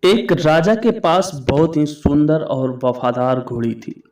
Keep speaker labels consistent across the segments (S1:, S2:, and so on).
S1: एक राजा के पास बहुत ही सुंदर और वफादार घोड़ी थी।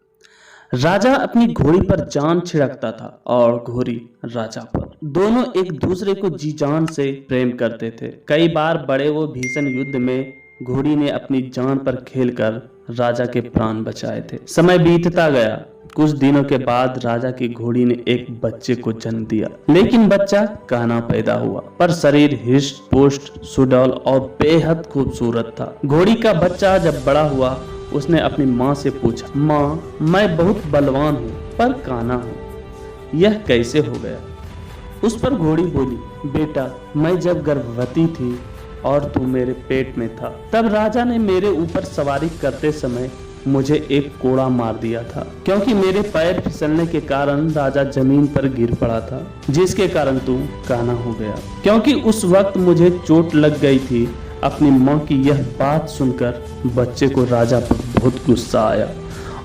S1: राजा अपनी घोड़ी पर जान छिड़कता था और घोड़ी राजा पर। दोनों एक दूसरे को जी जान से प्रेम करते थे। कई बार बड़े व भीषण युद्ध में घोड़ी ने अपनी जान पर खेलकर राजा के प्राण बचाए थे। समय बीतता गया। कुछ दिनों के बाद राजा की घोड़ी ने एक बच्चे को जन्म दिया, लेकिन बच्चा काना पैदा हुआ, पर शरीर हिष्ट पुष्ट सुडौल और बेहद खूबसूरत था। घोड़ी का बच्चा जब बड़ा हुआ, उसने अपनी माँ से पूछा, माँ, मैं बहुत बलवान हूँ पर काना हूँ, यह कैसे हो गया? उस पर घोड़ी बोली, बेटा, मैं जब गर्भवती थी और तू मेरे पेट में था, तब राजा ने मेरे ऊपर सवारी करते समय मुझे एक कोड़ा मार दिया था, क्योंकि मेरे पैर फिसलने के कारण राजा जमीन पर गिर पड़ा था, जिसके कारण तू काना हो गया। क्योंकि उस वक्त मुझे चोट लग गई थी। अपनी माँ की यह बात सुनकर बच्चे को राजा पर बहुत गुस्सा आया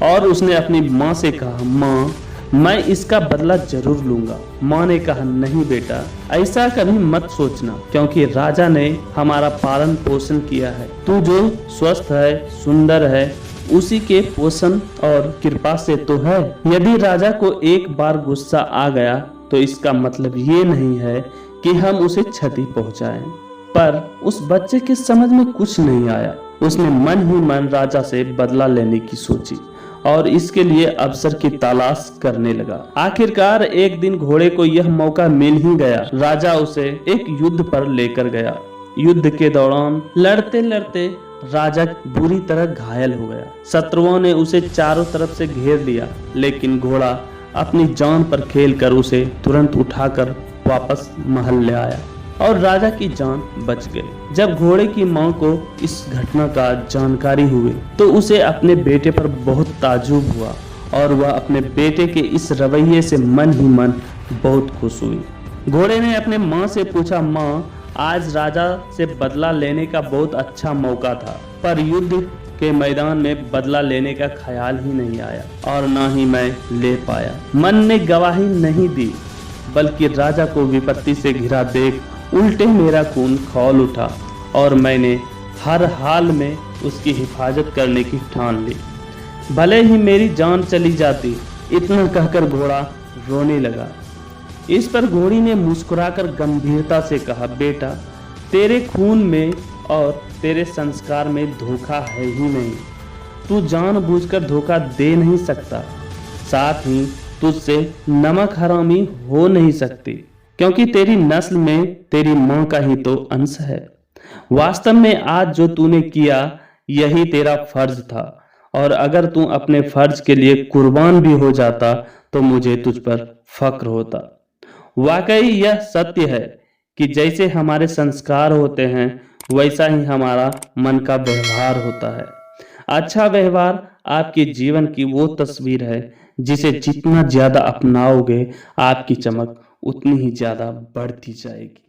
S1: और उसने अपनी माँ से कहा, माँ, मैं इसका बदला जरूर लूंगा। माँ ने कहा, नहीं बेटा, ऐसा कभी मत सोचना, क्योंकि राजा ने हमारा पालन पोषण किया है। तू जो स्वस्थ है, सुंदर है, उसी के पोषण और कृपा से तो है। यदि राजा को एक बार गुस्सा आ गया तो इसका मतलब ये नहीं है कि हम उसे क्षति पहुंचाएं। पर उस बच्चे के समझ में कुछ नहीं आया। उसने मन ही मन राजा से बदला लेने की सोची और इसके लिए अवसर की तलाश करने लगा। आखिरकार एक दिन घोड़े को यह मौका मिल ही गया। राजा उसे एक युद्ध पर लेकर गया। युद्ध के दौरान लड़ते लड़ते राजा बुरी तरह घायल हो गया। शत्रुओं ने उसे चारों तरफ से घेर लिया, लेकिन घोड़ा अपनी जान पर खेलकर उसे तुरंत उठाकर वापस महल ले आया और राजा की जान बच गई। जब घोड़े की मां को इस घटना का जानकारी हुई तो उसे अपने बेटे पर बहुत ताज्जुब हुआ और वह अपने बेटे के इस रवैये से मन ही मन बहुत खुश हुई। घोड़े ने अपने माँ से पूछा, माँ, आज राजा से बदला लेने का बहुत अच्छा मौका था, पर युद्ध के मैदान में बदला लेने का ख्याल ही नहीं आया और ना ही मैं ले पाया। मन ने गवाही नहीं दी, बल्कि राजा को विपत्ति से घिरा देख उल्टे मेरा खून खौल उठा और मैंने हर हाल में उसकी हिफाजत करने की ठान ली, भले ही मेरी जान चली जाती। इतना कहकर घोड़ा रोने लगा। इस पर घोड़ी ने मुस्कुराकर गंभीरता से कहा, बेटा, तेरे खून में और तेरे संस्कार में धोखा है ही नहीं। तू जानबूझकर धोखा दे नहीं सकता, साथ ही तुझसे नमक हरामी हो नहीं सकती, क्योंकि तेरी नस्ल में तेरी माँ का ही तो अंश है। वास्तव में आज जो तूने किया यही तेरा फर्ज था, और अगर तू अपने फर्ज के लिए कुर्बान भी हो जाता तो मुझे तुझ पर फक्र होता। वाकई यह सत्य है कि जैसे हमारे संस्कार होते हैं वैसा ही हमारा मन का व्यवहार होता है। अच्छा व्यवहार आपके जीवन की वो तस्वीर है जिसे जितना ज्यादा अपनाओगे आपकी चमक उतनी ही ज्यादा बढ़ती जाएगी।